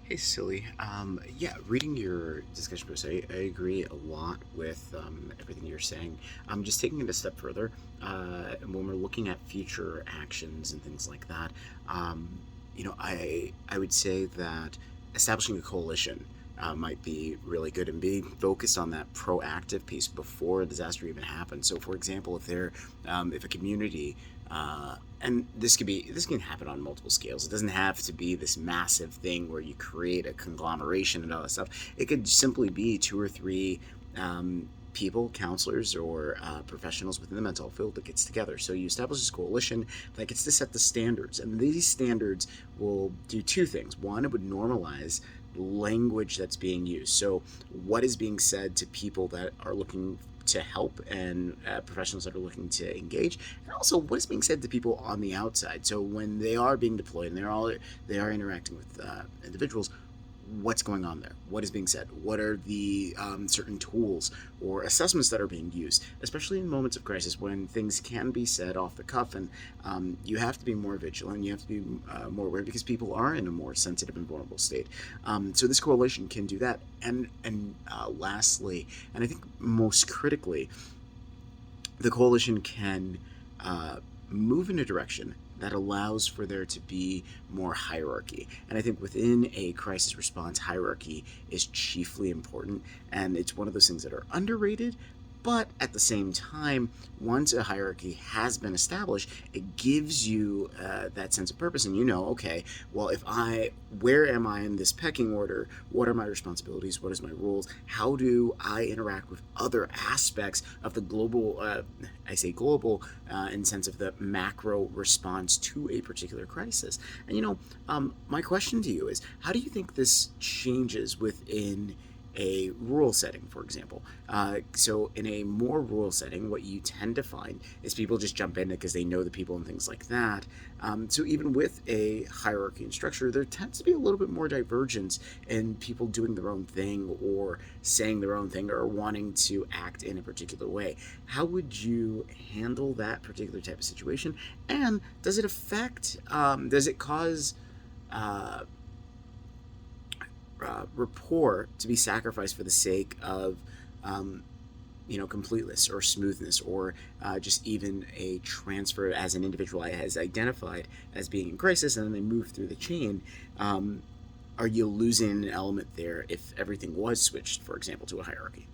Hey, Cecily. Yeah, reading your discussion post, I agree a lot with everything you're saying. Just taking it a step further, when we're looking at future actions and things like that, I would say that establishing a coalition might be really good and being focused on that proactive piece before a disaster even happens. So, for example, if a community and this can happen on multiple scales. It doesn't have to be this massive thing where you create a conglomeration and all that stuff. It could simply be two or three people, counselors, or professionals within the mental health field that gets together. So you establish this coalition that gets to set the standards, and these standards will do two things. One, it would normalize language that's being used. So what is being said to people that are looking to help and professionals that are looking to engage, and also what is being said to people on the outside. So when they are being deployed and they are interacting with individuals, what's going on there? What is being said? What are the certain tools or assessments that are being used, especially in moments of crisis when things can be said off the cuff, and you have to be more vigilant. You have to be more aware because people are in a more sensitive and vulnerable state. So this coalition can do that. And lastly, and I think most critically, the coalition can move in a direction that allows for there to be more hierarchy. And I think within a crisis response, hierarchy is chiefly important. And it's one of those things that are underrated. But at the same time, once a hierarchy has been established, it gives you that sense of purpose. And you know, okay, well, where am I in this pecking order? What are my responsibilities? What is my roles? How do I interact with other aspects of the global, I say global, in sense of the macro response to a particular crisis? And my question to you is, how do you think this changes within a rural setting, for example? So, in a more rural setting, what you tend to find is people just jump in because they know the people and things like that. So, even with a hierarchy and structure, there tends to be a little bit more divergence in people doing their own thing or saying their own thing or wanting to act in a particular way. How would you handle that particular type of situation? And does it cause uh, rapport to be sacrificed for the sake of um, completeness or smoothness, or just even a transfer as an individual has identified as being in crisis and then they move through the chain? um, are you losing an element there if everything was switched, for example, to a hierarchy?